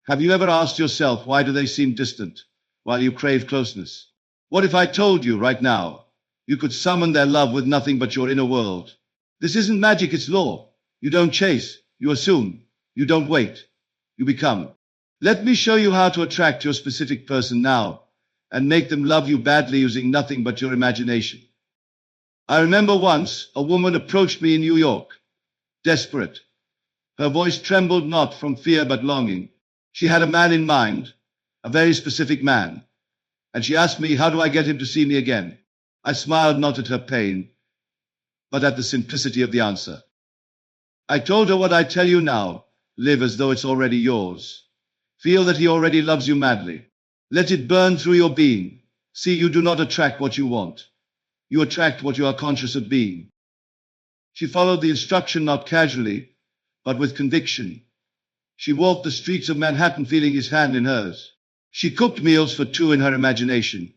Have you ever asked yourself, why do they seem distant while you crave closeness? What if I told you right now you could summon their love with nothing but your inner world? This isn't magic, it's law. You don't chase, you assume. You don't wait, you become. Let me show you how to attract your specific person now and make them love you badly using nothing but your imagination. I remember once a woman approached me in New York, desperate. Her voice trembled not from fear but longing. She had a man in mind, a very specific man, and she asked me, how do I get him to see me again? I smiled not at her pain, but at the simplicity of the answer. I told her what I tell you now. Live as though it's already yours. Feel that he already loves you madly. Let it burn through your being. See, you do not attract what you want. You attract what you are conscious of being. She followed the instruction not casually, but with conviction. She walked the streets of Manhattan feeling his hand in hers. She cooked meals for two in her imagination.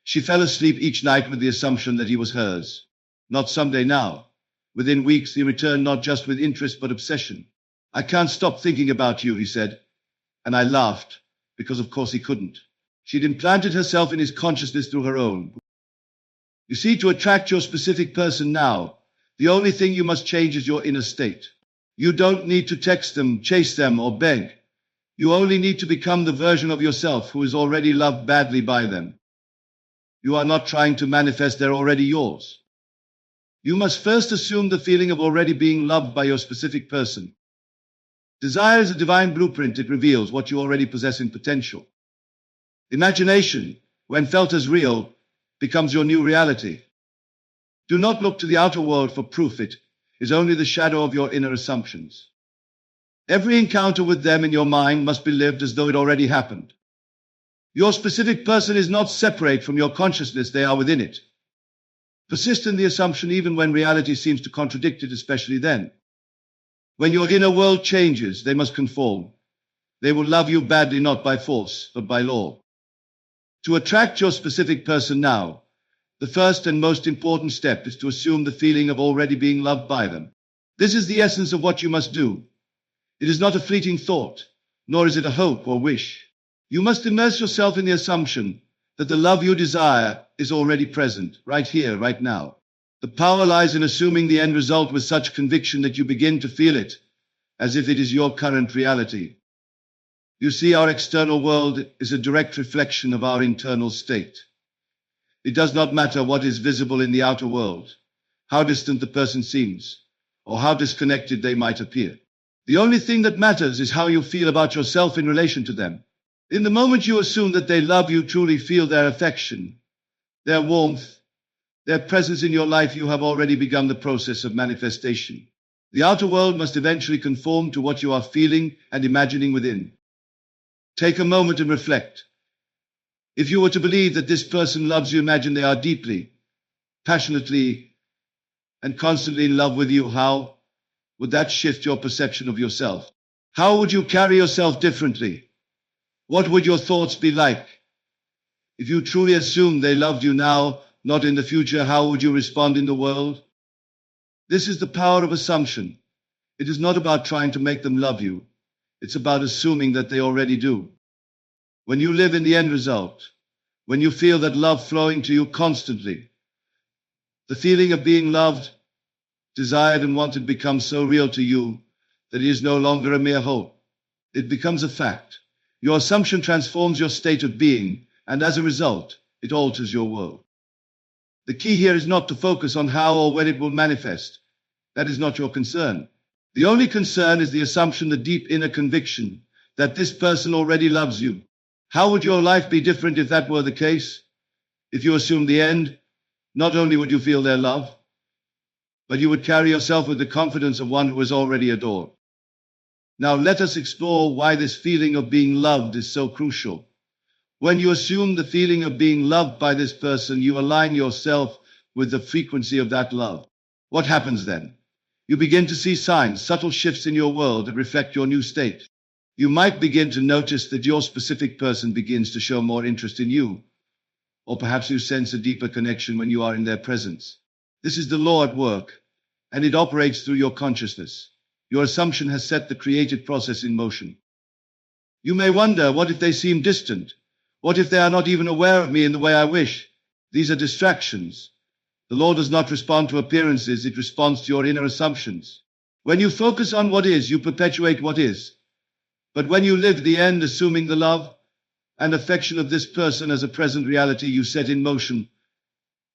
She fell asleep each night with the assumption that he was hers. Not someday now. Within weeks he returned not just with interest but obsession. I can't stop thinking about you, he said. And I laughed, because of course he couldn't. She'd implanted herself in his consciousness through her own. You see, to attract your specific person now, the only thing you must change is your inner state. You don't need to text them, chase them, or beg. You only need to become the version of yourself who is already loved badly by them. You are not trying to manifest, they're already yours. You must first assume the feeling of already being loved by your specific person. Desire is a divine blueprint. It reveals what you already possess in potential. Imagination, when felt as real, becomes your new reality. Do not look to the outer world for proof. It is only the shadow of your inner assumptions. Every encounter with them in your mind must be lived as though it already happened. Your specific person is not separate from your consciousness, they are within it. Persist in the assumption even when reality seems to contradict it, especially then. When your inner world changes, they must conform. They will love you badly, not by force, but by law. To attract your specific person now, the first and most important step is to assume the feeling of already being loved by them. This is the essence of what you must do. It is not a fleeting thought, nor is it a hope or wish. You must immerse yourself in the assumption that the love you desire is already present, right here, right now. The power lies in assuming the end result with such conviction that you begin to feel it, as if it is your current reality. You see, our external world is a direct reflection of our internal state. It does not matter what is visible in the outer world, how distant the person seems, or how disconnected they might appear. The only thing that matters is how you feel about yourself in relation to them. In the moment you assume that they love you, truly feel their affection, their warmth, their presence in your life, you have already begun the process of manifestation. The outer world must eventually conform to what you are feeling and imagining within. Take a moment and reflect. If you were to believe that this person loves you, imagine they are deeply, passionately, and constantly in love with you. How would that shift your perception of yourself? How would you carry yourself differently? What would your thoughts be like? If you truly assumed they loved you now, not in the future, how would you respond in the world? This is the power of assumption. It is not about trying to make them love you. It's about assuming that they already do. When you live in the end result, when you feel that love flowing to you constantly, the feeling of being loved, desired and wanted becomes so real to you that it is no longer a mere hope. It becomes a fact. Your assumption transforms your state of being, and as a result, it alters your world. The key here is not to focus on how or when it will manifest. That is not your concern. The only concern is the assumption, the deep inner conviction that this person already loves you. How would your life be different if that were the case? If you assumed the end, not only would you feel their love, but you would carry yourself with the confidence of one who is already adored. Now let us explore why this feeling of being loved is so crucial. When you assume the feeling of being loved by this person, you align yourself with the frequency of that love. What happens then? You begin to see signs, subtle shifts in your world that reflect your new state. You might begin to notice that your specific person begins to show more interest in you, or perhaps you sense a deeper connection when you are in their presence. This is the law at work, and it operates through your consciousness. Your assumption has set the creative process in motion. You may wonder, what if they seem distant? What if they are not even aware of me in the way I wish? These are distractions. The law does not respond to appearances, it responds to your inner assumptions. When you focus on what is, you perpetuate what is. But when you live the end, assuming the love and affection of this person as a present reality, you set in motion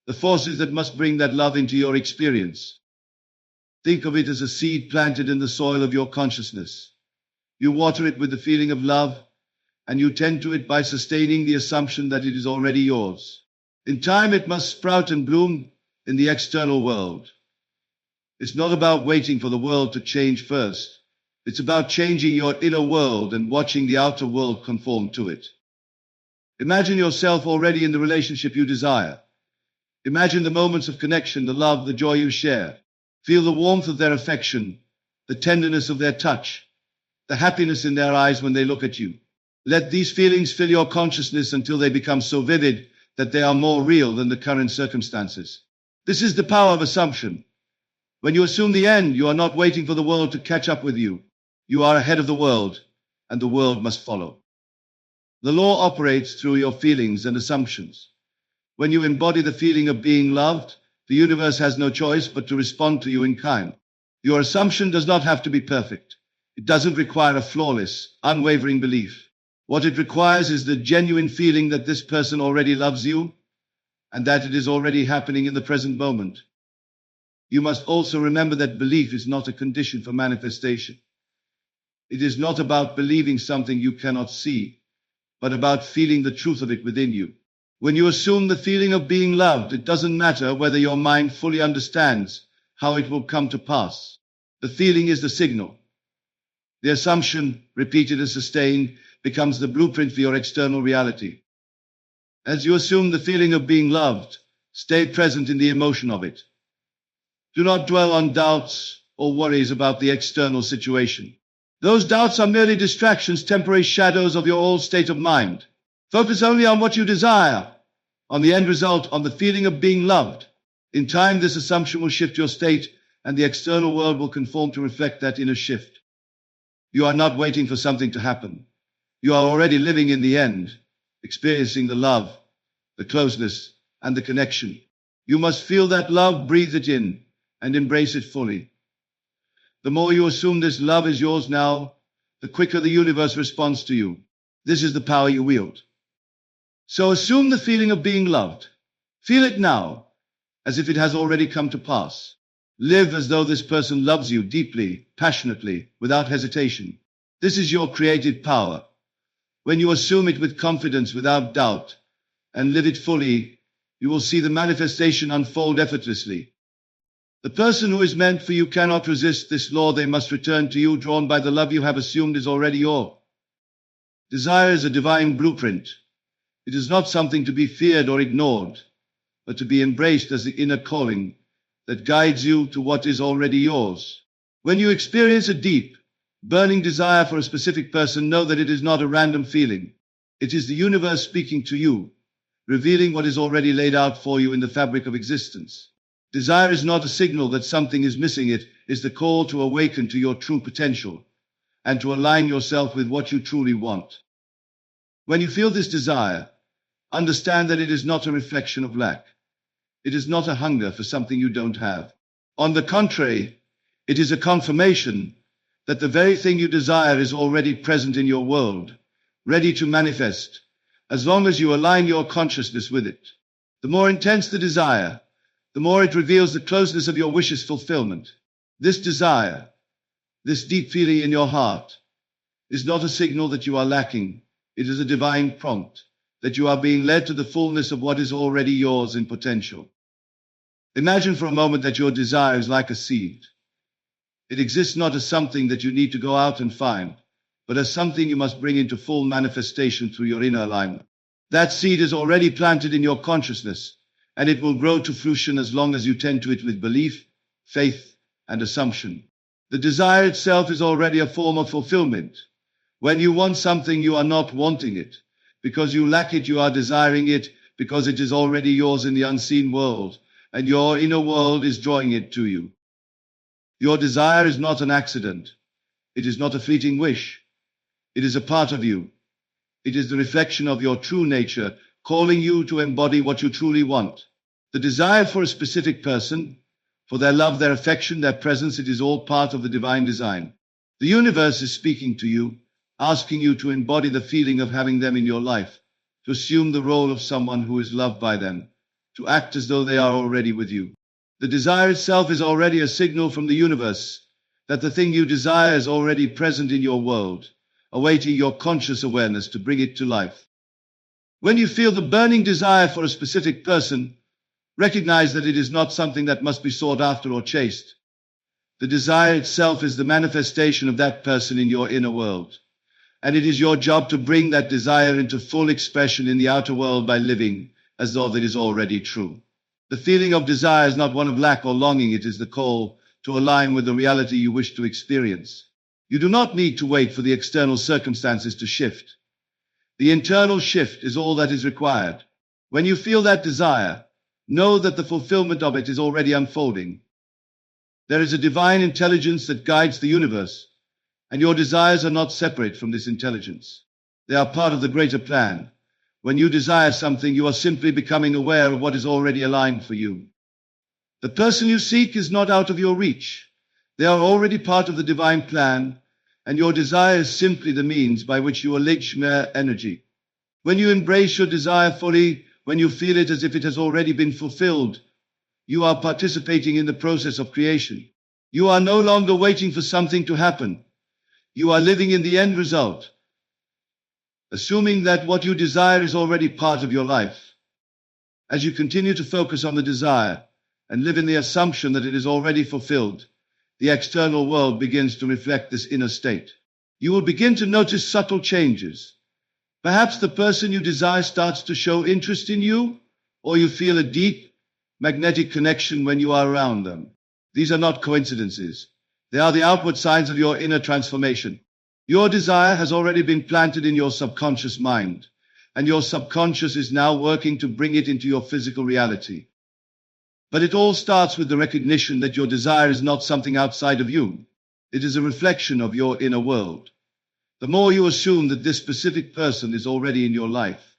the forces that must bring that love into your experience. Think of it as a seed planted in the soil of your consciousness. You water it with the feeling of love, and you tend to it by sustaining the assumption that it is already yours. In time, it must sprout and bloom in the external world. It's not about waiting for the world to change first. It's about changing your inner world and watching the outer world conform to it. Imagine yourself already in the relationship you desire. Imagine the moments of connection, the love, the joy you share. Feel the warmth of their affection, the tenderness of their touch, the happiness in their eyes when they look at you. Let these feelings fill your consciousness until they become so vivid that they are more real than the current circumstances. This is the power of assumption. When you assume the end, you are not waiting for the world to catch up with you. You are ahead of the world, and the world must follow. The law operates through your feelings and assumptions. When you embody the feeling of being loved, the universe has no choice but to respond to you in kind. Your assumption does not have to be perfect. It doesn't require a flawless, unwavering belief. What it requires is the genuine feeling that this person already loves you, and that it is already happening in the present moment. You must also remember that belief is not a condition for manifestation. It is not about believing something you cannot see, but about feeling the truth of it within you. When you assume the feeling of being loved, it doesn't matter whether your mind fully understands how it will come to pass. The feeling is the signal. The assumption, repeated and sustained, becomes the blueprint for your external reality. As you assume the feeling of being loved, stay present in the emotion of it. Do not dwell on doubts or worries about the external situation. Those doubts are merely distractions, temporary shadows of your old state of mind. Focus only on what you desire, on the end result, on the feeling of being loved. In time, this assumption will shift your state, and the external world will conform to reflect that inner shift. You are not waiting for something to happen. You are already living in the end, experiencing the love, the closeness, and the connection. You must feel that love, breathe it in, and embrace it fully. The more you assume this love is yours now, the quicker the universe responds to you. This is the power you wield. So assume the feeling of being loved. Feel it now, as if it has already come to pass. Live as though this person loves you deeply, passionately, without hesitation. This is your creative power. When you assume it with confidence, without doubt, and live it fully, you will see the manifestation unfold effortlessly. The person who is meant for you cannot resist this law. They must return to you, drawn by the love you have assumed is already yours. Desire is a divine blueprint. It is not something to be feared or ignored, but to be embraced as the inner calling that guides you to what is already yours. When you experience a deep, burning desire for a specific person, know that it is not a random feeling. It is the universe speaking to you, revealing what is already laid out for you in the fabric of existence. Desire is not a signal that something is missing. It is the call to awaken to your true potential and to align yourself with what you truly want. When you feel this desire, understand that it is not a reflection of lack. It is not a hunger for something you don't have. On the contrary, it is a confirmation that the very thing you desire is already present in your world, ready to manifest, as long as you align your consciousness with it. The more intense the desire, the more it reveals the closeness of your wishes' fulfillment. This desire, this deep feeling in your heart, is not a signal that you are lacking. It is a divine prompt that you are being led to the fullness of what is already yours in potential. Imagine for a moment that your desire is like a seed. It exists not as something that you need to go out and find, but as something you must bring into full manifestation through your inner alignment. That seed is already planted in your consciousness, and it will grow to fruition as long as you tend to it with belief, faith, and assumption. The desire itself is already a form of fulfillment. When you want something, you are not wanting it. Because you lack it, you are desiring it, because it is already yours in the unseen world, and your inner world is drawing it to you. Your desire is not an accident. It is not a fleeting wish. It is a part of you. It is the reflection of your true nature, calling you to embody what you truly want. The desire for a specific person, for their love, their affection, their presence, it is all part of the divine design. The universe is speaking to you, asking you to embody the feeling of having them in your life, to assume the role of someone who is loved by them, to act as though they are already with you. The desire itself is already a signal from the universe that the thing you desire is already present in your world, awaiting your conscious awareness to bring it to life. When you feel the burning desire for a specific person, recognize that it is not something that must be sought after or chased. The desire itself is the manifestation of that person in your inner world, and it is your job to bring that desire into full expression in the outer world by living as though it is already true. The feeling of desire is not one of lack or longing, it is the call to align with the reality you wish to experience. You do not need to wait for the external circumstances to shift. The internal shift is all that is required. When you feel that desire, know that the fulfillment of it is already unfolding. There is a divine intelligence that guides the universe, and your desires are not separate from this intelligence. They are part of the greater plan. When you desire something, you are simply becoming aware of what is already aligned for you. The person you seek is not out of your reach. They are already part of the divine plan, and your desire is simply the means by which you unleash mere energy. When you embrace your desire fully, when you feel it as if it has already been fulfilled, you are participating in the process of creation. You are no longer waiting for something to happen. You are living in the end result, assuming that what you desire is already part of your life. As you continue to focus on the desire and live in the assumption that it is already fulfilled, the external world begins to reflect this inner state. You will begin to notice subtle changes. Perhaps the person you desire starts to show interest in you, or you feel a deep, magnetic connection when you are around them. These are not coincidences. They are the outward signs of your inner transformation. Your desire has already been planted in your subconscious mind, and your subconscious is now working to bring it into your physical reality. But it all starts with the recognition that your desire is not something outside of you. It is a reflection of your inner world. The more you assume that this specific person is already in your life,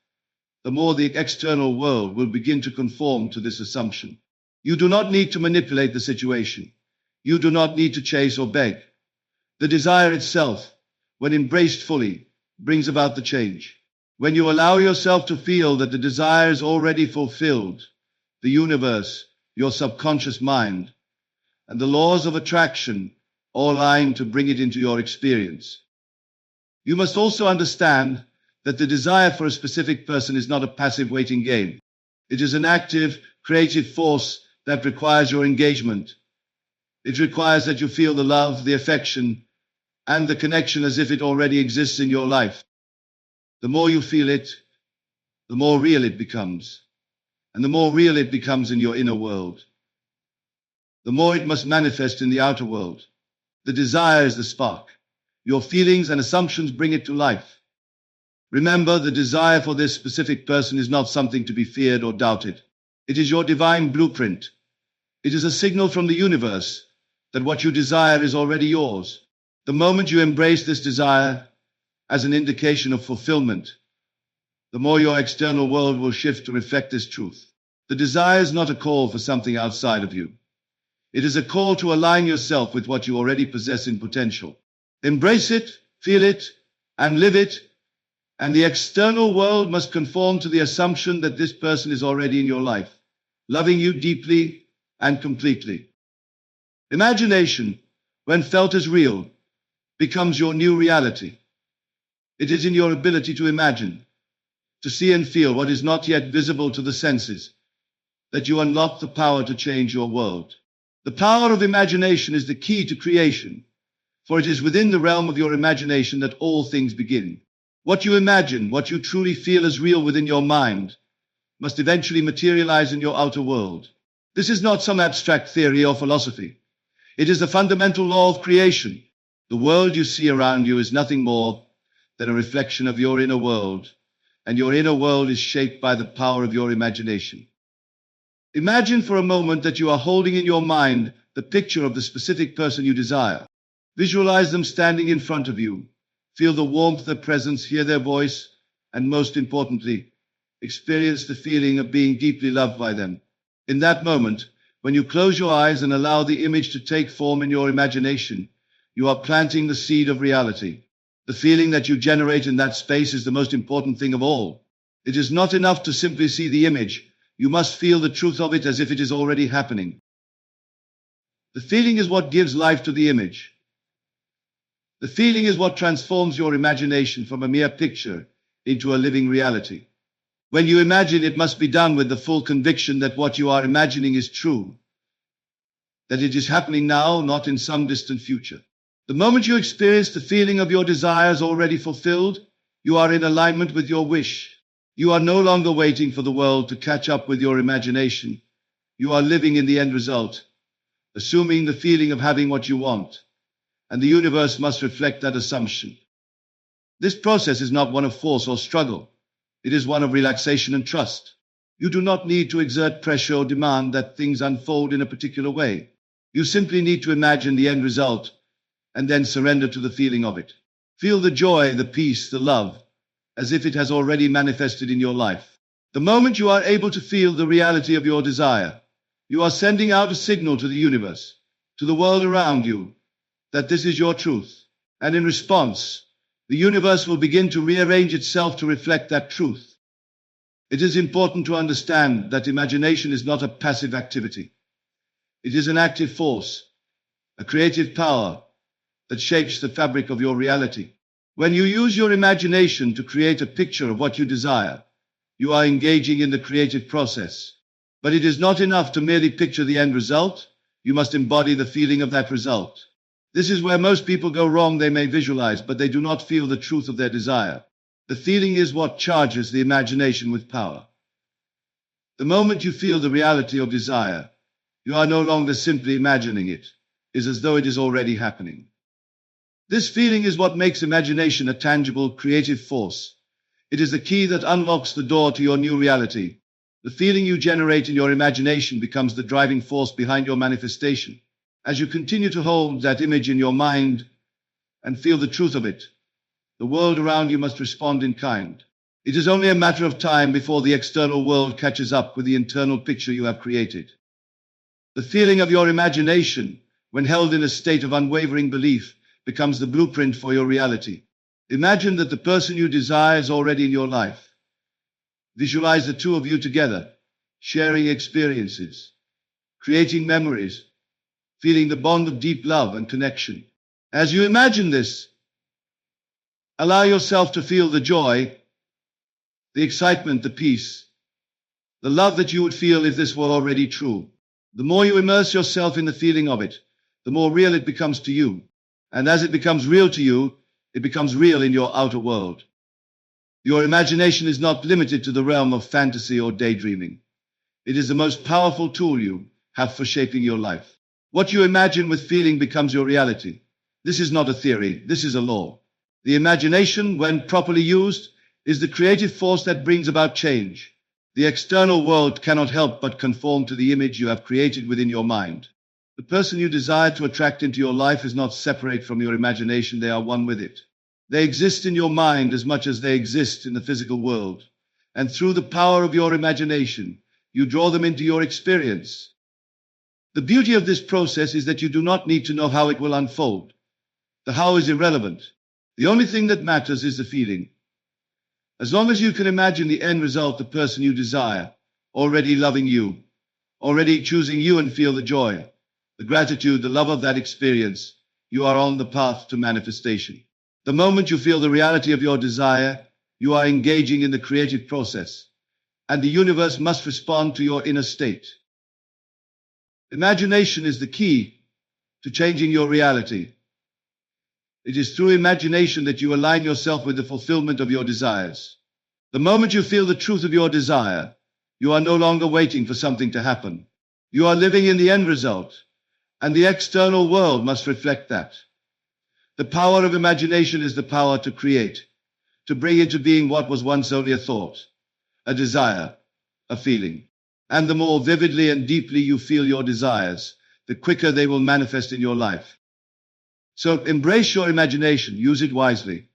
the more the external world will begin to conform to this assumption. You do not need to manipulate the situation. You do not need to chase or beg. The desire itself, when embraced fully, brings about the change. When you allow yourself to feel that the desire is already fulfilled, the universe, your subconscious mind, and the laws of attraction all align to bring it into your experience. You must also understand that the desire for a specific person is not a passive waiting game. It is an active, creative force that requires your engagement. It requires that you feel the love, the affection, and the connection as if it already exists in your life. The more you feel it, the more real it becomes. And the more real it becomes in your inner world, the more it must manifest in the outer world. The desire is the spark. Your feelings and assumptions bring it to life. Remember, the desire for this specific person is not something to be feared or doubted. It is your divine blueprint. It is a signal from the universe that what you desire is already yours. The moment you embrace this desire as an indication of fulfillment, the more your external world will shift to reflect this truth. The desire is not a call for something outside of you. It is a call to align yourself with what you already possess in potential. Embrace it, feel it, and live it, and the external world must conform to the assumption that this person is already in your life, loving you deeply and completely. Imagination, when felt as real, becomes your new reality. It is in your ability to imagine, to see and feel what is not yet visible to the senses, that you unlock the power to change your world. The power of imagination is the key to creation, for it is within the realm of your imagination that all things begin. What you imagine, what you truly feel as real within your mind, must eventually materialize in your outer world. This is not some abstract theory or philosophy. It is the fundamental law of creation. The world you see around you is nothing more than a reflection of your inner world, and your inner world is shaped by the power of your imagination. Imagine for a moment that you are holding in your mind the picture of the specific person you desire. Visualize them standing in front of you, Feel the warmth of their presence, hear their voice, and most importantly, experience the feeling of being deeply loved by them. In that moment, when you close your eyes and allow the image to take form in your imagination, you are planting the seed of reality. The feeling that you generate in that space is the most important thing of all. It is not enough to simply see the image. You must feel the truth of it as if it is already happening. The feeling is what gives life to the image. The feeling is what transforms your imagination from a mere picture into a living reality. When you imagine, it must be done with the full conviction that what you are imagining is true, that it is happening now, not in some distant future. The moment you experience the feeling of your desires already fulfilled, you are in alignment with your wish. You are no longer waiting for the world to catch up with your imagination. You are living in the end result, assuming the feeling of having what you want, and the universe must reflect that assumption. This process is not one of force or struggle. It is one of relaxation and trust. You do not need to exert pressure or demand that things unfold in a particular way. You simply need to imagine the end result and then surrender to the feeling of it. Feel the joy, the peace, the love, as if it has already manifested in your life. The moment you are able to feel the reality of your desire, you are sending out a signal to the universe, to the world around you, that this is your truth. And in response, the universe will begin to rearrange itself to reflect that truth. It is important to understand that imagination is not a passive activity. It is an active force, a creative power that shapes the fabric of your reality. When you use your imagination to create a picture of what you desire, you are engaging in the creative process. But it is not enough to merely picture the end result. You must embody the feeling of that result. This is where most people go wrong. They may visualize, but they do not feel the truth of their desire. The feeling is what charges the imagination with power. The moment you feel the reality of desire, you are no longer simply imagining it. It is as though it is already happening. This feeling is what makes imagination a tangible, creative force. It is the key that unlocks the door to your new reality. The feeling you generate in your imagination becomes the driving force behind your manifestation. As you continue to hold that image in your mind and feel the truth of it, the world around you must respond in kind. It is only a matter of time before the external world catches up with the internal picture you have created. The feeling of your imagination, when held in a state of unwavering belief, becomes the blueprint for your reality. Imagine that the person you desire is already in your life. Visualize the two of you together, sharing experiences, creating memories, feeling the bond of deep love and connection. As you imagine this, allow yourself to feel the joy, the excitement, the peace, the love that you would feel if this were already true. The more you immerse yourself in the feeling of it, the more real it becomes to you. And as it becomes real to you, it becomes real in your outer world. Your imagination is not limited to the realm of fantasy or daydreaming. It is the most powerful tool you have for shaping your life. What you imagine with feeling becomes your reality. This is not a theory, this is a law. The imagination, when properly used, is the creative force that brings about change. The external world cannot help but conform to the image you have created within your mind. The person you desire to attract into your life is not separate from your imagination, they are one with it. They exist in your mind as much as they exist in the physical world. And through the power of your imagination, you draw them into your experience. The beauty of this process is that you do not need to know how it will unfold. The how is irrelevant. The only thing that matters is the feeling. As long as you can imagine the end result, the person you desire, already loving you, already choosing you, and feel the joy, the gratitude, the love of that experience, you are on the path to manifestation. The moment you feel the reality of your desire, you are engaging in the creative process, and the universe must respond to your inner state. Imagination is the key to changing your reality. It is through imagination that you align yourself with the fulfillment of your desires. The moment you feel the truth of your desire, you are no longer waiting for something to happen. You are living in the end result, and the external world must reflect that. The power of imagination is the power to create, to bring into being what was once only a thought, a desire, a feeling. And the more vividly and deeply you feel your desires, the quicker they will manifest in your life. So embrace your imagination, use it wisely,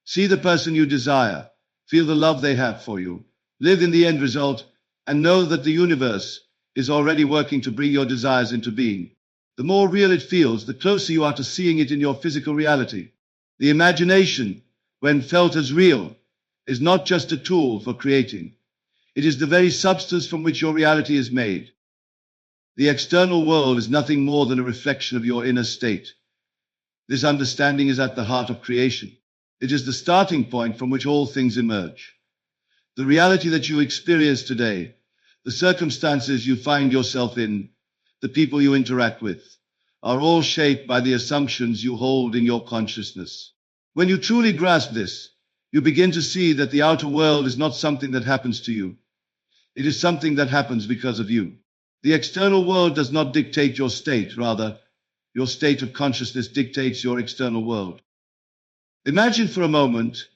See the person you desire, feel the love they have for you, live in the end result, and know that the universe is already working to bring your desires into being. The more real it feels, the closer you are to seeing it in your physical reality. The imagination, when felt as real, is not just a tool for creating. It is the very substance from which your reality is made. The external world is nothing more than a reflection of your inner state. This understanding is at the heart of creation. It is the starting point from which all things emerge. The reality that you experience today, the circumstances you find yourself in, the people you interact with, are all shaped by the assumptions you hold in your consciousness. When you truly grasp this, you begin to see that the outer world is not something that happens to you. It is something that happens because of you. The external world does not dictate your state, rather, your state of consciousness dictates your external world. Imagine for a moment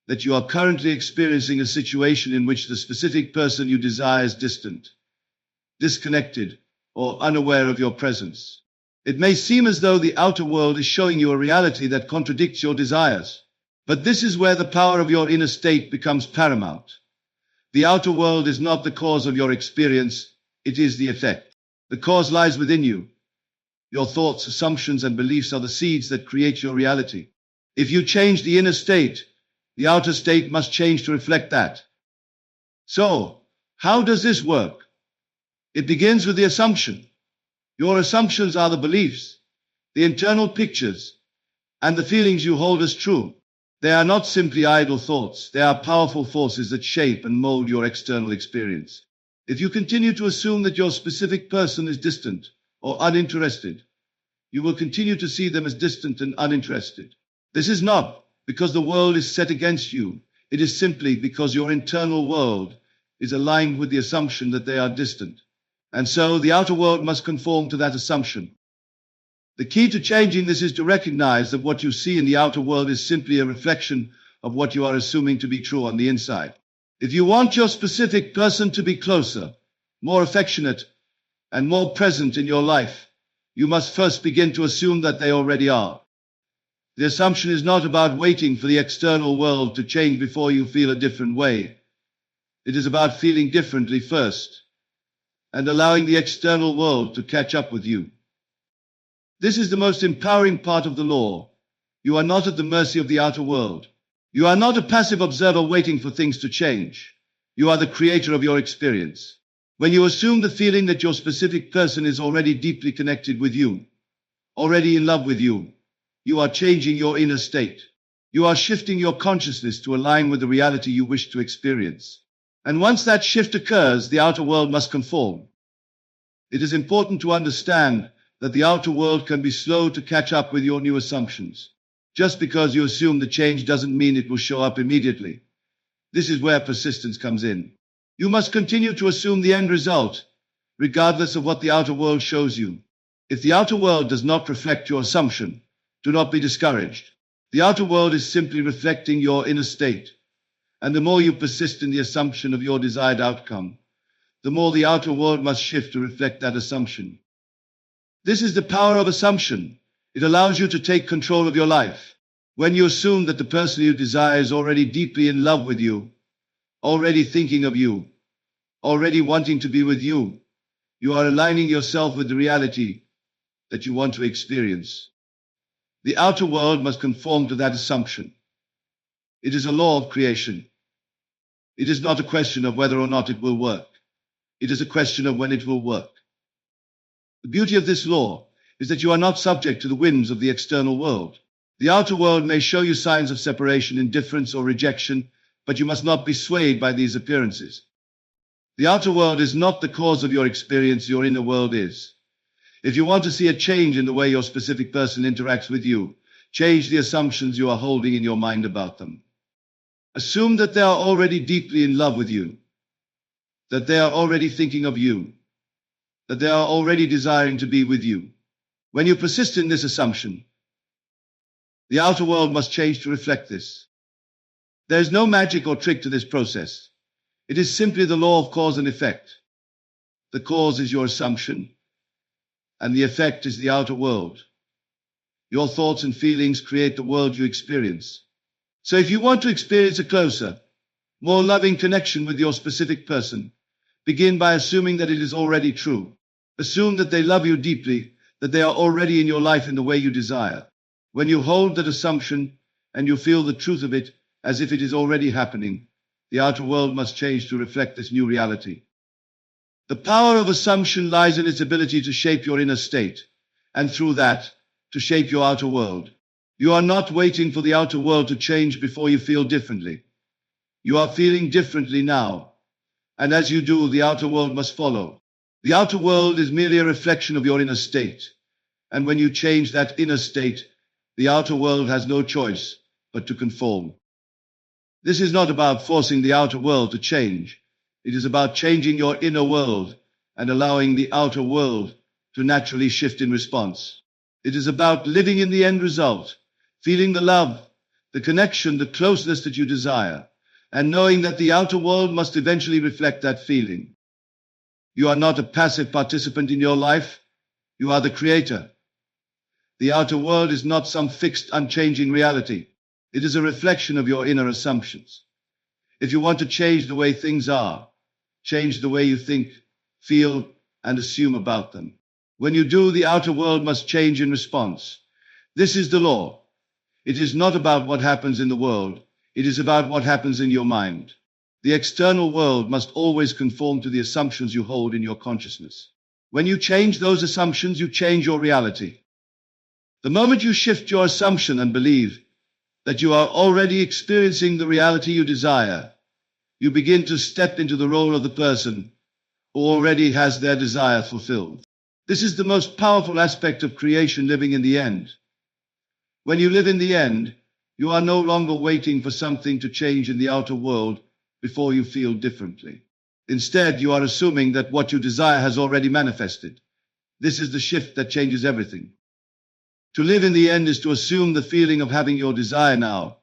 that you are currently experiencing a situation in which the specific person you desire is distant, disconnected, or unaware of your presence. It may seem as though the outer world is showing you a reality that contradicts your desires, but this is where the power of your inner state becomes paramount. The outer world is not the cause of your experience, it is the effect. The cause lies within you. Your thoughts, assumptions, and beliefs are the seeds that create your reality. If you change the inner state, the outer state must change to reflect that. So, how does this work? It begins with the assumption. Your assumptions are the beliefs, the internal pictures, and the feelings you hold as true. They are not simply idle thoughts. They are powerful forces that shape and mold your external experience. If you continue to assume that your specific person is distant or uninterested, you will continue to see them as distant and uninterested. This is not because the world is set against you. It is simply because your internal world is aligned with the assumption that they are distant. And so the outer world must conform to that assumption. The key to changing this is to recognize that what you see in the outer world is simply a reflection of what you are assuming to be true on the inside. If you want your specific person to be closer, more affectionate, and more present in your life, you must first begin to assume that they already are. The assumption is not about waiting for the external world to change before you feel a different way. It is about feeling differently first, and allowing the external world to catch up with you. This is the most empowering part of the law. You are not at the mercy of the outer world. You are not a passive observer waiting for things to change. You are the creator of your experience. When you assume the feeling that your specific person is already deeply connected with you, already in love with you, you are changing your inner state. You are shifting your consciousness to align with the reality you wish to experience. And once that shift occurs, the outer world must conform. It is important to understand that the outer world can be slow to catch up with your new assumptions. Just because you assume the change doesn't mean it will show up immediately. This is where persistence comes in. You must continue to assume the end result, regardless of what the outer world shows you. If the outer world does not reflect your assumption, do not be discouraged. The outer world is simply reflecting your inner state. And the more you persist in the assumption of your desired outcome, the more the outer world must shift to reflect that assumption. This is the power of assumption. It allows you to take control of your life. When you assume that the person you desire is already deeply in love with you, already thinking of you, already wanting to be with you, you are aligning yourself with the reality that you want to experience. The outer world must conform to that assumption. It is a law of creation. It is not a question of whether or not it will work. It is a question of when it will work. The beauty of this law is that you are not subject to the whims of the external world. The outer world may show you signs of separation, indifference, or rejection, but you must not be swayed by these appearances. The outer world is not the cause of your experience, your inner world is. If you want to see a change in the way your specific person interacts with you, change the assumptions you are holding in your mind about them. Assume that they are already deeply in love with you, that they are already thinking of you, that they are already desiring to be with you. When you persist in this assumption, the outer world must change to reflect this. There is no magic or trick to this process. It is simply the law of cause and effect. The cause is your assumption, and the effect is the outer world. Your thoughts and feelings create the world you experience. So if you want to experience a closer, more loving connection with your specific person, begin by assuming that it is already true. Assume that they love you deeply, that they are already in your life in the way you desire. When you hold that assumption and you feel the truth of it as if it is already happening, the outer world must change to reflect this new reality. The power of assumption lies in its ability to shape your inner state, and through that, to shape your outer world. You are not waiting for the outer world to change before you feel differently. You are feeling differently now, and as you do, the outer world must follow. The outer world is merely a reflection of your inner state, and when you change that inner state, the outer world has no choice but to conform. This is not about forcing the outer world to change. It is about changing your inner world and allowing the outer world to naturally shift in response. It is about living in the end result, feeling the love, the connection, the closeness that you desire, and knowing that the outer world must eventually reflect that feeling. You are not a passive participant in your life. You are the creator. The outer world is not some fixed, unchanging reality. It is a reflection of your inner assumptions. If you want to change the way things are, change the way you think, feel, and assume about them. When you do, the outer world must change in response. This is the law. It is not about what happens in the world. It is about what happens in your mind. The external world must always conform to the assumptions you hold in your consciousness. When you change those assumptions, you change your reality. The moment you shift your assumption and believe that you are already experiencing the reality you desire, you begin to step into the role of the person who already has their desire fulfilled. This is the most powerful aspect of creation, living in the end. When you live in the end, you are no longer waiting for something to change in the outer world before you feel differently. Instead, you are assuming that what you desire has already manifested. This is the shift that changes everything. To live in the end is to assume the feeling of having your desire now,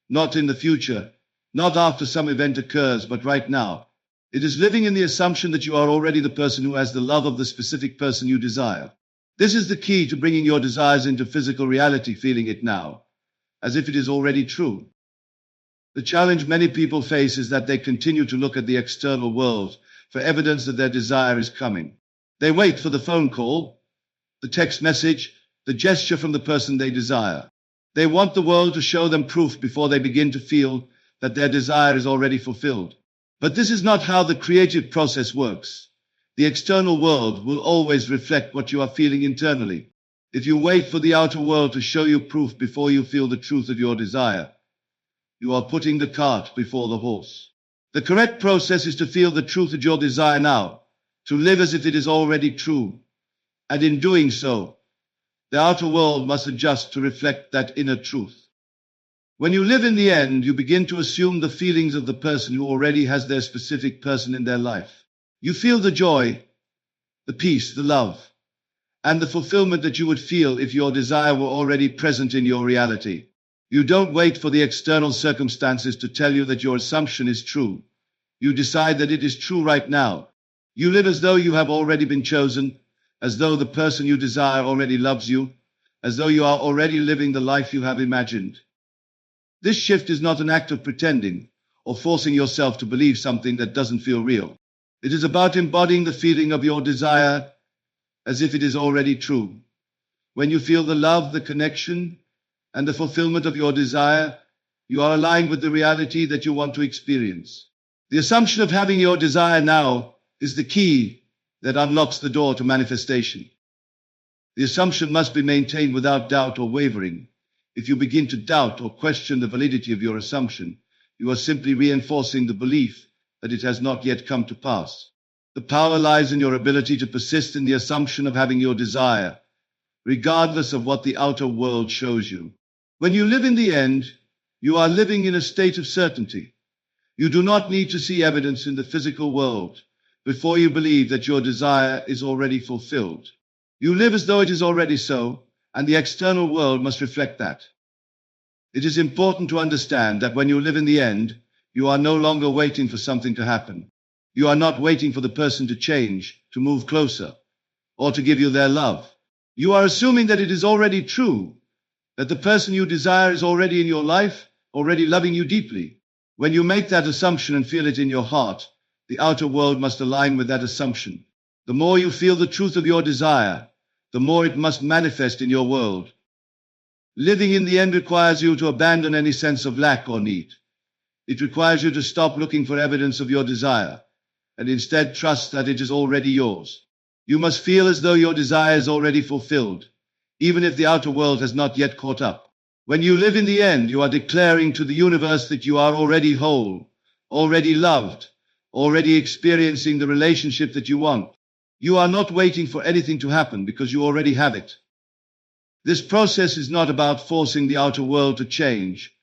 not in the future, not after some event occurs, but right now. It is living in the assumption that you are already the person who has the love of the specific person you desire. This is the key to bringing your desires into physical reality, feeling it now, as if it is already true. The challenge many people face is that they continue to look at the external world for evidence that their desire is coming. They wait for the phone call, the text message, the gesture from the person they desire. They want the world to show them proof before they begin to feel that their desire is already fulfilled. But this is not how the creative process works. The external world will always reflect what you are feeling internally. If you wait for the outer world to show you proof before you feel the truth of your desire, you are putting the cart before the horse. The correct process is to feel the truth of your desire now, to live as if it is already true. And in doing so, the outer world must adjust to reflect that inner truth. When you live in the end, you begin to assume the feelings of the person who already has their specific person in their life. You feel the joy, the peace, the love, and the fulfillment that you would feel if your desire were already present in your reality. You don't wait for the external circumstances to tell you that your assumption is true. You decide that it is true right now. You live as though you have already been chosen, as though the person you desire already loves you, as though you are already living the life you have imagined. This shift is not an act of pretending or forcing yourself to believe something that doesn't feel real. It is about embodying the feeling of your desire as if it is already true. When you feel the love, the connection, and the fulfillment of your desire, you are aligned with the reality that you want to experience. The assumption of having your desire now is the key that unlocks the door to manifestation. The assumption must be maintained without doubt or wavering. If you begin to doubt or question the validity of your assumption, you are simply reinforcing the belief that it has not yet come to pass. The power lies in your ability to persist in the assumption of having your desire, regardless of what the outer world shows you. When you live in the end, you are living in a state of certainty. You do not need to see evidence in the physical world before you believe that your desire is already fulfilled. You live as though it is already so, and the external world must reflect that. It is important to understand that when you live in the end, you are no longer waiting for something to happen. You are not waiting for the person to change, to move closer, or to give you their love. You are assuming that it is already true, that the person you desire is already in your life, already loving you deeply. When you make that assumption and feel it in your heart, the outer world must align with that assumption. The more you feel the truth of your desire, the more it must manifest in your world. Living in the end requires you to abandon any sense of lack or need. It requires you to stop looking for evidence of your desire, and instead trust that it is already yours. You must feel as though your desire is already fulfilled, even if the outer world has not yet caught up. When you live in the end, you are declaring to the universe that you are already whole, already loved, already experiencing the relationship that you want. You are not waiting for anything to happen because you already have it. This process is not about forcing the outer world to change.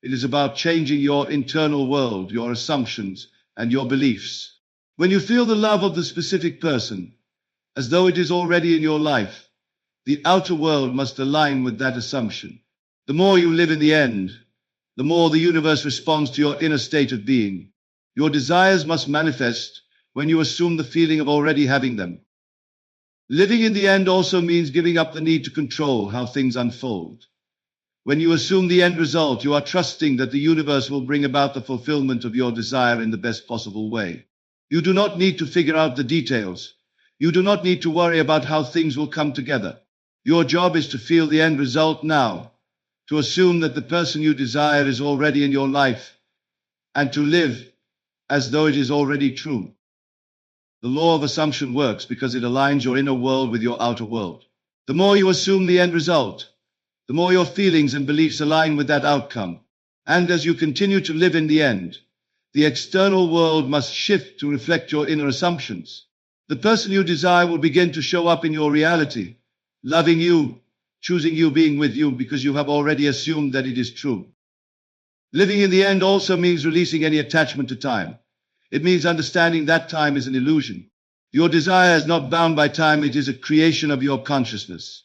It is about changing your internal world, your assumptions, and your beliefs. When you feel the love of the specific person, as though it is already in your life, the outer world must align with that assumption. The more you live in the end, the more the universe responds to your inner state of being. Your desires must manifest when you assume the feeling of already having them. Living in the end also means giving up the need to control how things unfold. When you assume the end result, you are trusting that the universe will bring about the fulfillment of your desire in the best possible way. You do not need to figure out the details. You do not need to worry about how things will come together. Your job is to feel the end result now, to assume that the person you desire is already in your life, and to live as though it is already true. The law of assumption works because it aligns your inner world with your outer world. The more you assume the end result, the more your feelings and beliefs align with that outcome. And as you continue to live in the end, the external world must shift to reflect your inner assumptions. The person you desire will begin to show up in your reality, loving you, choosing you, being with you, because you have already assumed that it is true. Living in the end also means releasing any attachment to time. It means understanding that time is an illusion. Your desire is not bound by time, it is a creation of your consciousness.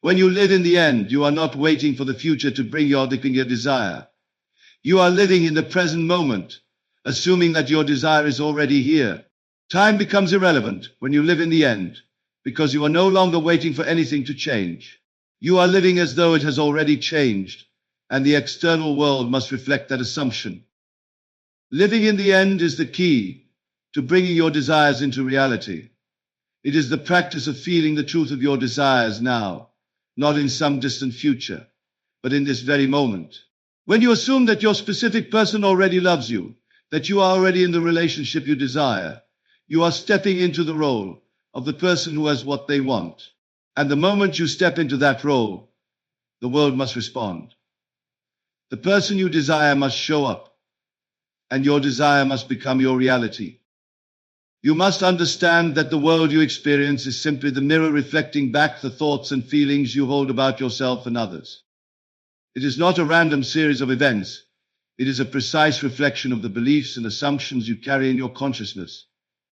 When you live in the end, you are not waiting for the future to bring your desire. You are living in the present moment, assuming that your desire is already here. Time becomes irrelevant when you live in the end, because you are no longer waiting for anything to change. You are living as though it has already changed, and the external world must reflect that assumption. Living in the end is the key to bringing your desires into reality. It is the practice of feeling the truth of your desires now, not in some distant future, but in this very moment. When you assume that your specific person already loves you, that you are already in the relationship you desire, you are stepping into the role of the person who has what they want. And the moment you step into that role, the world must respond. The person you desire must show up, and your desire must become your reality. You must understand that the world you experience is simply the mirror reflecting back the thoughts and feelings you hold about yourself and others. It is not a random series of events. It is a precise reflection of the beliefs and assumptions you carry in your consciousness.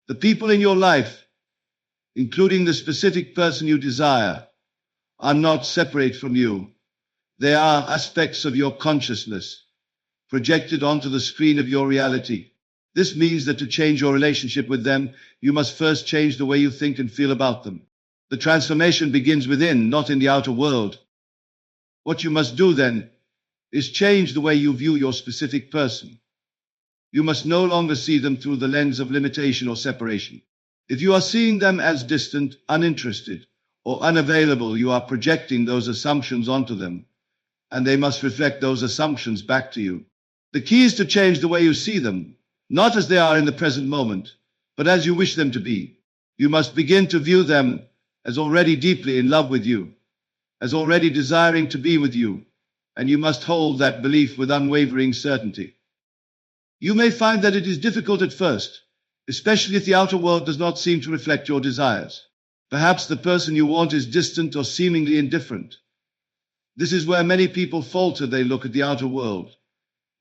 The people in your life, including the specific person you desire, are not separate from you. They are aspects of your consciousness, projected onto the screen of your reality. This means that to change your relationship with them, you must first change the way you think and feel about them. The transformation begins within, not in the outer world. What you must do then is change the way you view your specific person. You must no longer see them through the lens of limitation or separation. If you are seeing them as distant, uninterested, or unavailable, you are projecting those assumptions onto them, and they must reflect those assumptions back to you. The key is to change the way you see them, not as they are in the present moment, but as you wish them to be. You must begin to view them as already deeply in love with you, as already desiring to be with you, and you must hold that belief with unwavering certainty. You may find that it is difficult at first, especially if the outer world does not seem to reflect your desires. Perhaps the person you want is distant or seemingly indifferent. This is where many people falter. They look at the outer world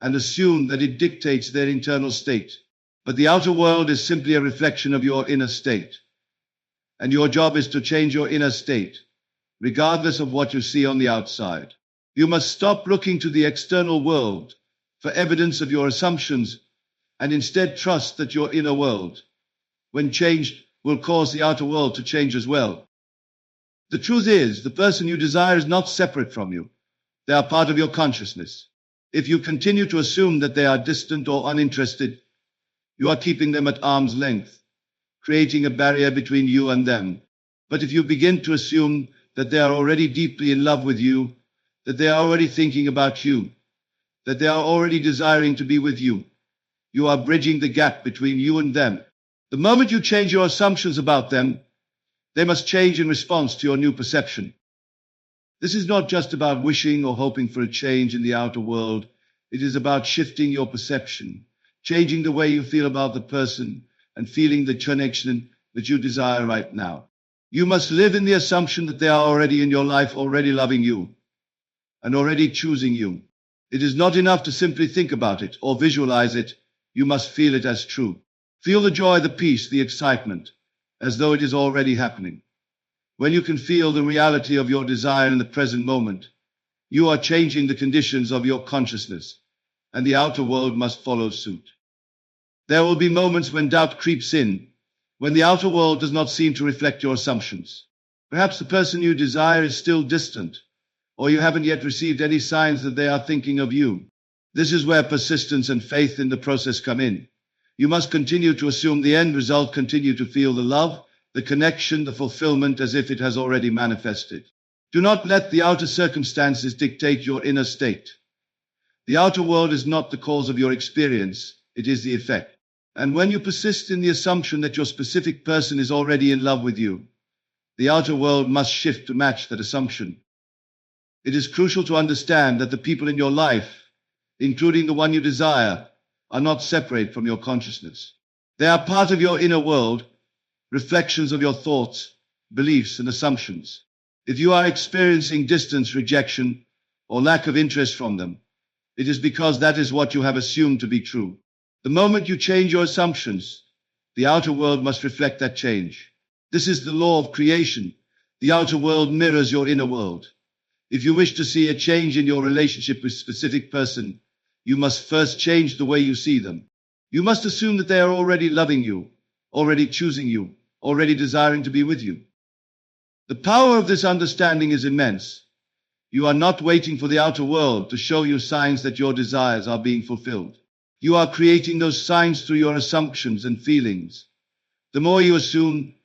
and assume that it dictates their internal state. But the outer world is simply a reflection of your inner state. And your job is to change your inner state, regardless of what you see on the outside. You must stop looking to the external world for evidence of your assumptions and instead trust that your inner world, when changed, will cause the outer world to change as well. The truth is, the person you desire is not separate from you. They are part of your consciousness. If you continue to assume that they are distant or uninterested, you are keeping them at arm's length, creating a barrier between you and them. But if you begin to assume that they are already deeply in love with you, that they are already thinking about you, that they are already desiring to be with you, you are bridging the gap between you and them. The moment you change your assumptions about them, they must change in response to your new perception. This is not just about wishing or hoping for a change in the outer world. It is about shifting your perception, changing the way you feel about the person, and feeling the connection that you desire right now. You must live in the assumption that they are already in your life, already loving you, and already choosing you. It is not enough to simply think about it or visualize it. You must feel it as true. Feel the joy, the peace, the excitement, as though it is already happening. When you can feel the reality of your desire in the present moment, you are changing the conditions of your consciousness, and the outer world must follow suit. There will be moments when doubt creeps in, when the outer world does not seem to reflect your assumptions. Perhaps the person you desire is still distant, or you haven't yet received any signs that they are thinking of you. This is where persistence and faith in the process come in. You must continue to assume the end result, continue to feel the love, the connection, the fulfillment as if it has already manifested. Do not let the outer circumstances dictate your inner state. The outer world is not the cause of your experience, it is the effect. And when you persist in the assumption that your specific person is already in love with you, the outer world must shift to match that assumption. It is crucial to understand that the people in your life, including the one you desire, are not separate from your consciousness. They are part of your inner world, reflections of your thoughts, beliefs, and assumptions. If you are experiencing distance, rejection, or lack of interest from them, it is because that is what you have assumed to be true. The moment you change your assumptions, the outer world must reflect that change. This is the law of creation. The outer world mirrors your inner world. If you wish to see a change in your relationship with a specific person, you must first change the way you see them. You must assume that they are already loving you, already choosing you, already desiring to be with you. The power of this understanding is immense. You are not waiting for the outer world to show you signs that your desires are being fulfilled. You are creating those signs through your assumptions and feelings. The more you assume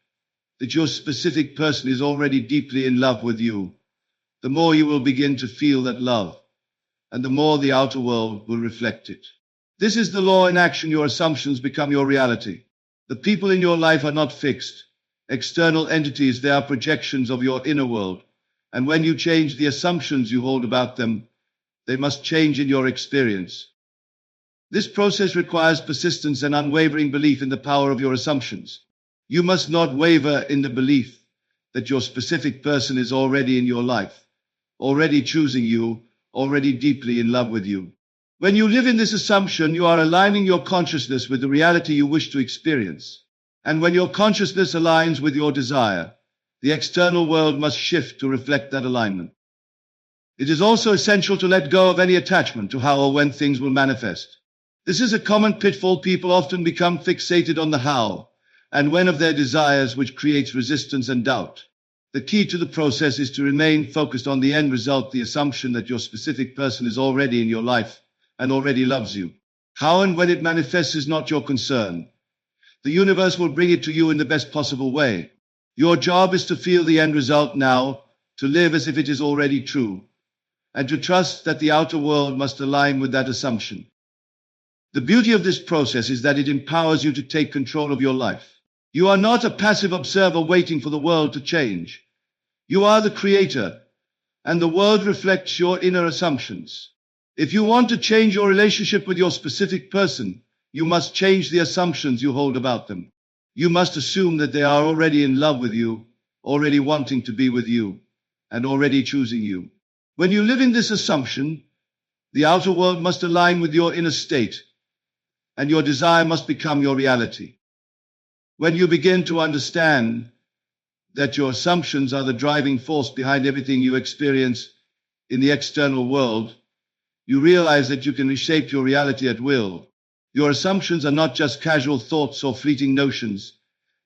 that your specific person is already deeply in love with you, the more you will begin to feel that love, and the more the outer world will reflect it. This is the law in action. Your assumptions become your reality. The people in your life are not fixed, external entities. They are projections of your inner world. And when you change the assumptions you hold about them, they must change in your experience. This process requires persistence and unwavering belief in the power of your assumptions. You must not waver in the belief that your specific person is already in your life, already choosing you, already deeply in love with you. When you live in this assumption, you are aligning your consciousness with the reality you wish to experience. And when your consciousness aligns with your desire, the external world must shift to reflect that alignment. It is also essential to let go of any attachment to how or when things will manifest. This is a common pitfall. People often become fixated on the how and when of their desires, which creates resistance and doubt. The key to the process is to remain focused on the end result, the assumption that your specific person is already in your life and already loves you. How and when it manifests is not your concern. The universe will bring it to you in the best possible way. Your job is to feel the end result now, to live as if it is already true, and to trust that the outer world must align with that assumption. The beauty of this process is that it empowers you to take control of your life. You are not a passive observer waiting for the world to change. You are the creator, and the world reflects your inner assumptions. If you want to change your relationship with your specific person, you must change the assumptions you hold about them. You must assume that they are already in love with you, already wanting to be with you, and already choosing you. When you live in this assumption, the outer world must align with your inner state, and your desire must become your reality. When you begin to understand that your assumptions are the driving force behind everything you experience in the external world, you realize that you can reshape your reality at will. Your assumptions are not just casual thoughts or fleeting notions.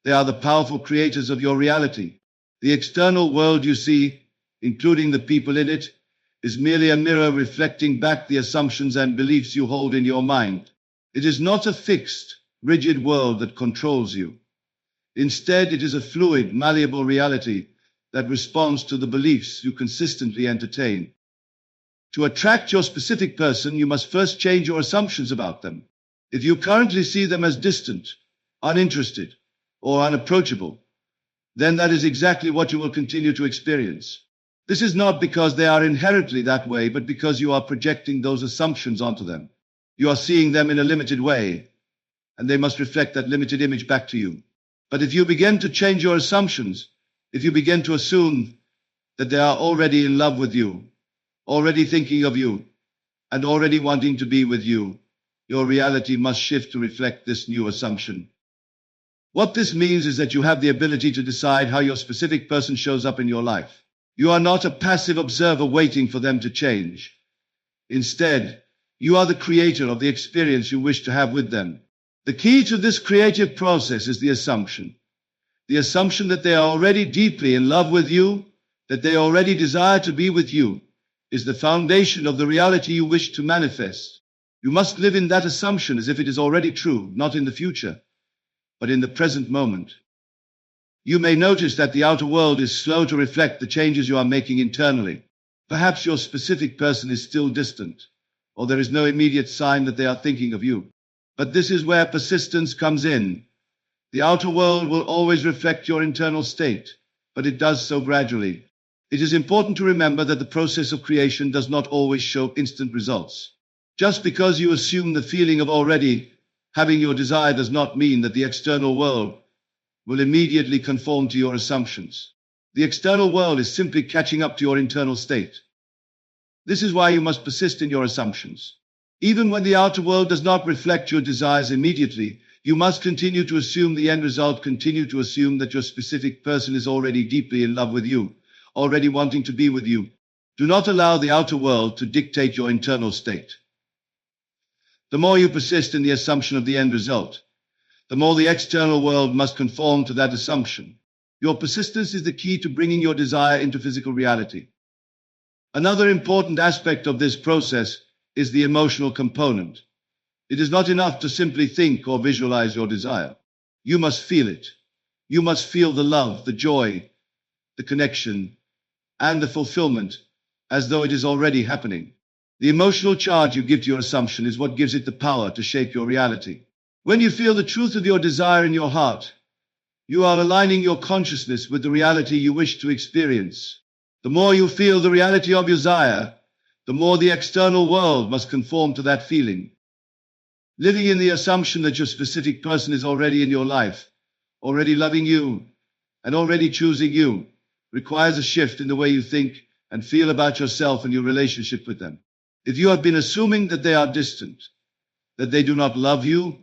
They are the powerful creators of your reality. The external world you see, including the people in it, is merely a mirror reflecting back the assumptions and beliefs you hold in your mind. It is not a fixed, rigid world that controls you. Instead, it is a fluid, malleable reality that responds to the beliefs you consistently entertain. To attract your specific person, you must first change your assumptions about them. If you currently see them as distant, uninterested, or unapproachable, then that is exactly what you will continue to experience. This is not because they are inherently that way, but because you are projecting those assumptions onto them. You are seeing them in a limited way, and they must reflect that limited image back to you. But if you begin to change your assumptions, if you begin to assume that they are already in love with you, already thinking of you, and already wanting to be with you, your reality must shift to reflect this new assumption. What this means is that you have the ability to decide how your specific person shows up in your life. You are not a passive observer waiting for them to change. Instead, you are the creator of the experience you wish to have with them. The key to this creative process is the assumption that they are already deeply in love with you, that they already desire to be with you, is the foundation of the reality you wish to manifest. You must live in that assumption as if it is already true, not in the future, but in the present moment. You may notice that the outer world is slow to reflect the changes you are making internally. Perhaps your specific person is still distant, or there is no immediate sign that they are thinking of you. But this is where persistence comes in. The outer world will always reflect your internal state, but it does so gradually. It is important to remember that the process of creation does not always show instant results. Just because you assume the feeling of already having your desire does not mean that the external world will immediately conform to your assumptions. The external world is simply catching up to your internal state. This is why you must persist in your assumptions. Even when the outer world does not reflect your desires immediately, you must continue to assume the end result, continue to assume that your specific person is already deeply in love with you, already wanting to be with you. Do not allow the outer world to dictate your internal state. The more you persist in the assumption of the end result, the more the external world must conform to that assumption. Your persistence is the key to bringing your desire into physical reality. Another important aspect of this process is the emotional component. It is not enough to simply think or visualize your desire. You must feel it. You must feel the love, the joy, the connection, and the fulfillment as though it is already happening. The emotional charge you give to your assumption is what gives it the power to shape your reality. When you feel the truth of your desire in your heart, you are aligning your consciousness with the reality you wish to experience. The more you feel the reality of your desire, the more the external world must conform to that feeling. Living in the assumption that your specific person is already in your life, already loving you, and already choosing you, requires a shift in the way you think and feel about yourself and your relationship with them. If you have been assuming that they are distant, that they do not love you,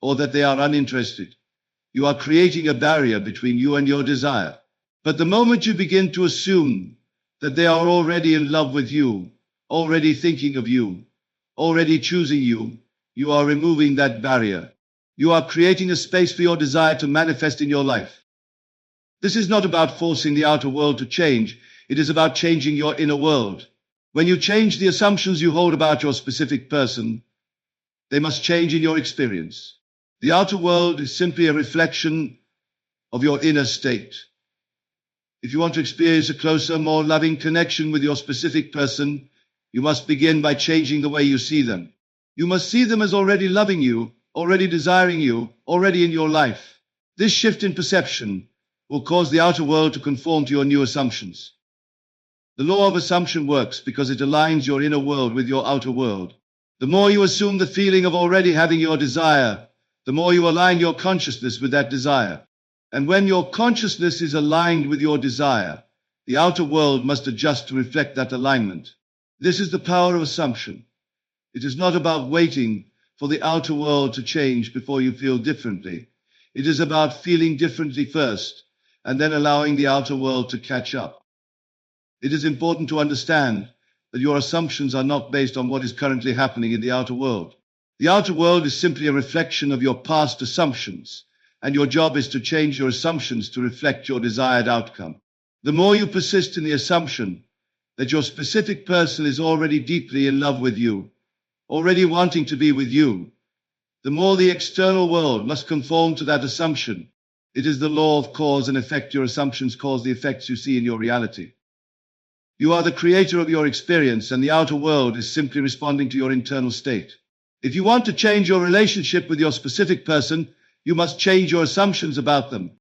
or that they are uninterested, you are creating a barrier between you and your desire. But the moment you begin to assume that they are already in love with you, already thinking of you, already choosing you, you are removing that barrier. You are creating a space for your desire to manifest in your life. This is not about forcing the outer world to change. It is about changing your inner world. When you change the assumptions you hold about your specific person, they must change in your experience. The outer world is simply a reflection of your inner state. If you want to experience a closer, more loving connection with your specific person, you must begin by changing the way you see them. You must see them as already loving you, already desiring you, already in your life. This shift in perception will cause the outer world to conform to your new assumptions. The law of assumption works because it aligns your inner world with your outer world. The more you assume the feeling of already having your desire, the more you align your consciousness with that desire. And when your consciousness is aligned with your desire, the outer world must adjust to reflect that alignment. This is the power of assumption. It is not about waiting for the outer world to change before you feel differently. It is about feeling differently first, and then allowing the outer world to catch up. It is important to understand that your assumptions are not based on what is currently happening in the outer world. The outer world is simply a reflection of your past assumptions, and your job is to change your assumptions to reflect your desired outcome. The more you persist in the assumption that your specific person is already deeply in love with you, already wanting to be with you, the more the external world must conform to that assumption. It is the law of cause and effect. Your assumptions cause the effects you see in your reality. You are the creator of your experience, and the outer world is simply responding to your internal state. If you want to change your relationship with your specific person, you must change your assumptions about them.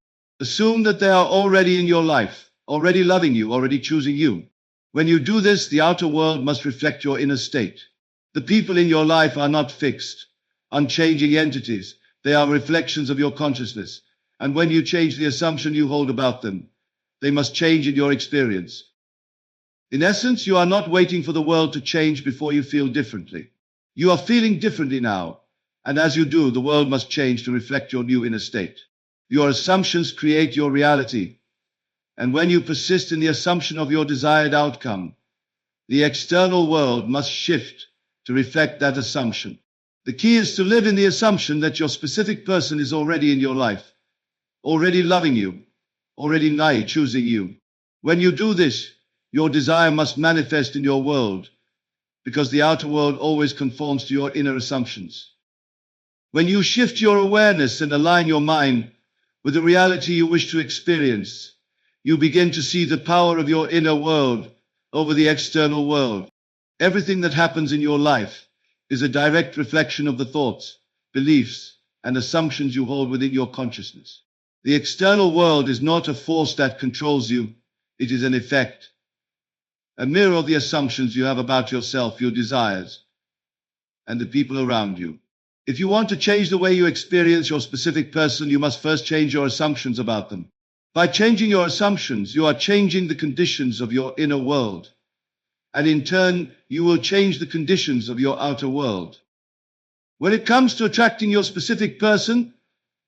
Assume that they are already in your life, already loving you, already choosing you. When you do this, the outer world must reflect your inner state. The people in your life are not fixed, unchanging entities. They are reflections of your consciousness. And when you change the assumption you hold about them, they must change in your experience. In essence, you are not waiting for the world to change before you feel differently. You are feeling differently now, and as you do, the world must change to reflect your new inner state. Your assumptions create your reality, and when you persist in the assumption of your desired outcome, the external world must shift to reflect that assumption. The key is to live in the assumption that your specific person is already in your life, already loving you, already choosing you. When you do this, your desire must manifest in your world, because the outer world always conforms to your inner assumptions. When you shift your awareness and align your mind with the reality you wish to experience, you begin to see the power of your inner world over the external world. Everything that happens in your life is a direct reflection of the thoughts, beliefs, and assumptions you hold within your consciousness. The external world is not a force that controls you, it is an effect, a mirror of the assumptions you have about yourself, your desires, and the people around you. If you want to change the way you experience your specific person, you must first change your assumptions about them. By changing your assumptions, you are changing the conditions of your inner world, and in turn, you will change the conditions of your outer world. When it comes to attracting your specific person,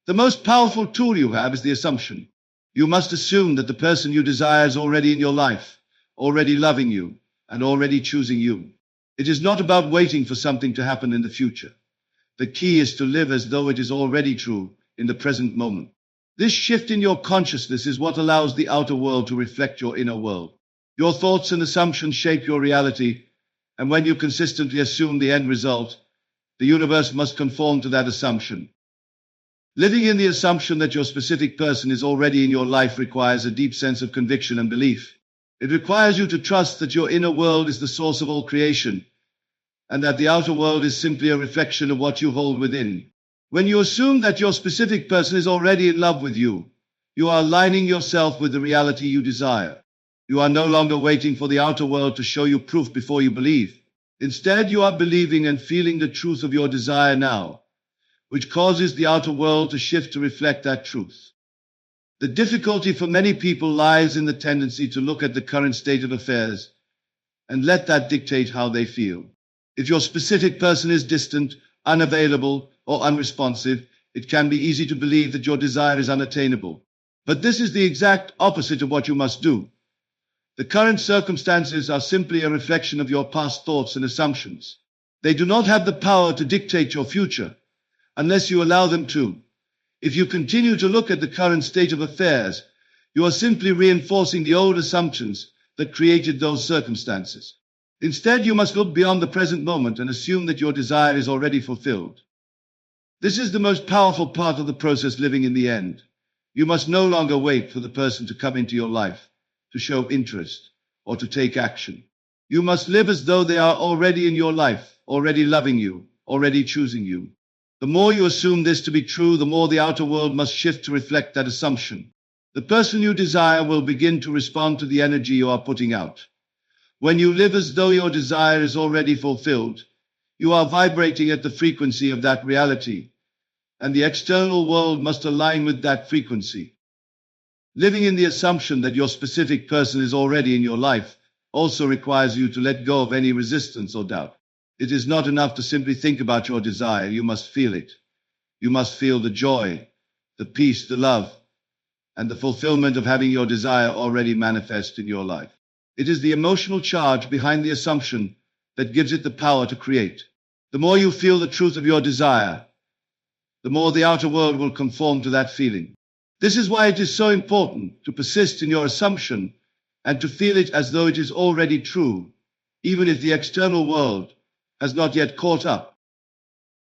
the most powerful tool you have is the assumption. You must assume that the person you desire is already in your life, already loving you, and already choosing you. It is not about waiting for something to happen in the future. The key is to live as though it is already true in the present moment. This shift in your consciousness is what allows the outer world to reflect your inner world. Your thoughts and assumptions shape your reality, and when you consistently assume the end result, the universe must conform to that assumption. Living in the assumption that your specific person is already in your life requires a deep sense of conviction and belief. It requires you to trust that your inner world is the source of all creation, and that the outer world is simply a reflection of what you hold within. When you assume that your specific person is already in love with you, you are aligning yourself with the reality you desire. You are no longer waiting for the outer world to show you proof before you believe. Instead, you are believing and feeling the truth of your desire now, which causes the outer world to shift to reflect that truth. The difficulty for many people lies in the tendency to look at the current state of affairs and let that dictate how they feel. If your specific person is distant, unavailable, or unresponsive, it can be easy to believe that your desire is unattainable. But this is the exact opposite of what you must do. The current circumstances are simply a reflection of your past thoughts and assumptions. They do not have the power to dictate your future, unless you allow them to. If you continue to look at the current state of affairs, you are simply reinforcing the old assumptions that created those circumstances. Instead, you must look beyond the present moment and assume that your desire is already fulfilled. This is the most powerful part of the process living in the end. You must no longer wait for the person to come into your life, to show interest, or to take action. You must live as though they are already in your life, already loving you, already choosing you. The more you assume this to be true, the more the outer world must shift to reflect that assumption. The person you desire will begin to respond to the energy you are putting out. When you live as though your desire is already fulfilled, you are vibrating at the frequency of that reality, and the external world must align with that frequency. Living in the assumption that your specific person is already in your life also requires you to let go of any resistance or doubt. It is not enough to simply think about your desire, you must feel it. You must feel the joy, the peace, the love, and the fulfillment of having your desire already manifest in your life. It is the emotional charge behind the assumption that gives it the power to create. The more you feel the truth of your desire, the more the outer world will conform to that feeling. This is why it is so important to persist in your assumption and to feel it as though it is already true, even if the external world has not yet caught up.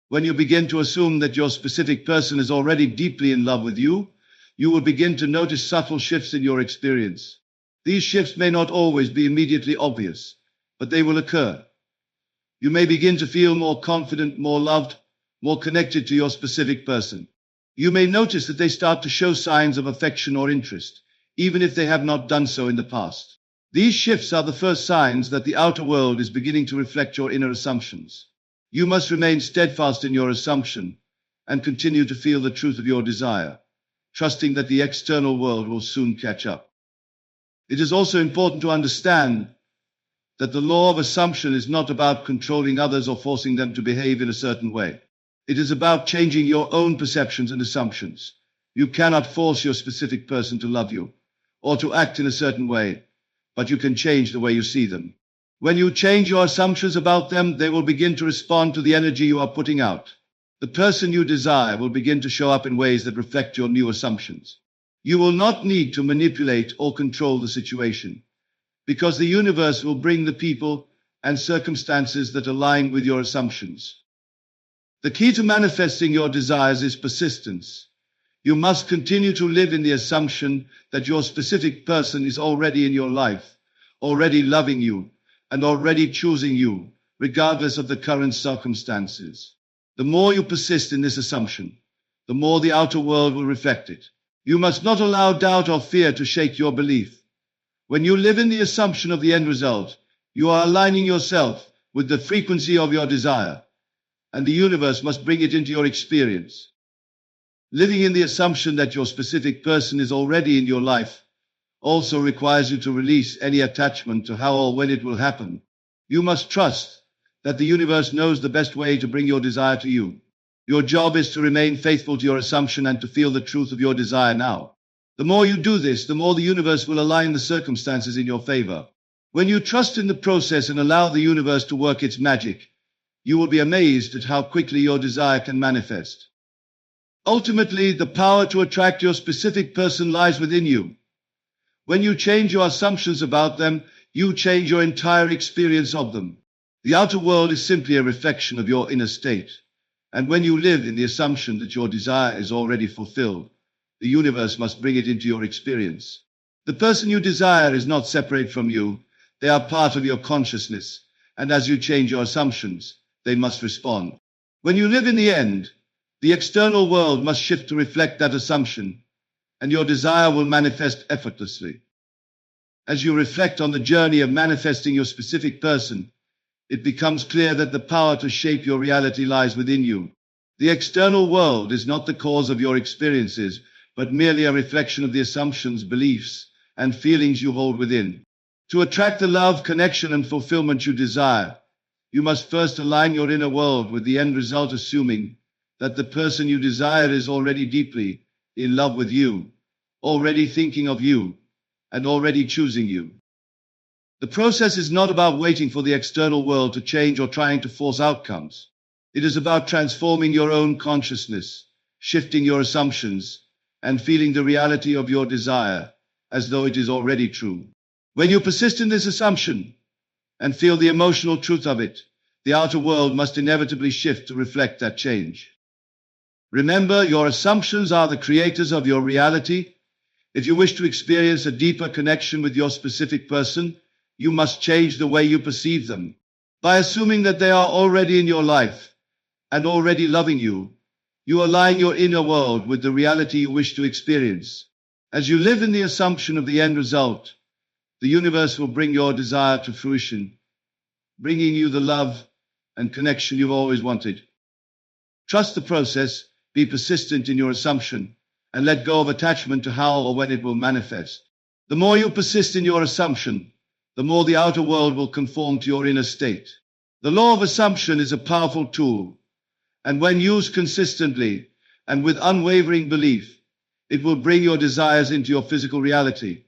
When you begin to assume that your specific person is already deeply in love with you, you will begin to notice subtle shifts in your experience. These shifts may not always be immediately obvious, but they will occur. You may begin to feel more confident, more loved, more connected to your specific person. You may notice that they start to show signs of affection or interest, even if they have not done so in the past. These shifts are the first signs that the outer world is beginning to reflect your inner assumptions. You must remain steadfast in your assumption and continue to feel the truth of your desire, trusting that the external world will soon catch up. It is also important to understand that the law of assumption is not about controlling others or forcing them to behave in a certain way. It is about changing your own perceptions and assumptions. You cannot force your specific person to love you or to act in a certain way, but you can change the way you see them. When you change your assumptions about them, they will begin to respond to the energy you are putting out. The person you desire will begin to show up in ways that reflect your new assumptions. You will not need to manipulate or control the situation, because the universe will bring the people and circumstances that align with your assumptions. The key to manifesting your desires is persistence. You must continue to live in the assumption that your specific person is already in your life, already loving you, and already choosing you, regardless of the current circumstances. The more you persist in this assumption, the more the outer world will reflect it. You must not allow doubt or fear to shake your belief. When you live in the assumption of the end result, you are aligning yourself with the frequency of your desire, and the universe must bring it into your experience. Living in the assumption that your specific person is already in your life also requires you to release any attachment to how or when it will happen. You must trust that the universe knows the best way to bring your desire to you. Your job is to remain faithful to your assumption and to feel the truth of your desire now. The more you do this, the more the universe will align the circumstances in your favor. When you trust in the process and allow the universe to work its magic, you will be amazed at how quickly your desire can manifest. Ultimately, the power to attract your specific person lies within you. When you change your assumptions about them, you change your entire experience of them. The outer world is simply a reflection of your inner state. And when you live in the assumption that your desire is already fulfilled, the universe must bring it into your experience. The person you desire is not separate from you. They are part of your consciousness. And as you change your assumptions, they must respond. When you live in the end, the external world must shift to reflect that assumption, and your desire will manifest effortlessly. As you reflect on the journey of manifesting your specific person, it becomes clear that the power to shape your reality lies within you. The external world is not the cause of your experiences, but merely a reflection of the assumptions, beliefs, and feelings you hold within. To attract the love, connection, and fulfillment you desire, you must first align your inner world with the end result, assuming that the person you desire is already deeply in love with you, already thinking of you, and already choosing you. The process is not about waiting for the external world to change or trying to force outcomes. It is about transforming your own consciousness, shifting your assumptions, and feeling the reality of your desire as though it is already true. When you persist in this assumption and feel the emotional truth of it, the outer world must inevitably shift to reflect that change. Remember, your assumptions are the creators of your reality. If you wish to experience a deeper connection with your specific person, you must change the way you perceive them. By assuming that they are already in your life and already loving you, you align your inner world with the reality you wish to experience. As you live in the assumption of the end result, the universe will bring your desire to fruition, bringing you the love and connection you've always wanted. Trust the process, be persistent in your assumption, and let go of attachment to how or when it will manifest. The more you persist in your assumption, the more the outer world will conform to your inner state. The law of assumption is a powerful tool, and when used consistently and with unwavering belief, it will bring your desires into your physical reality.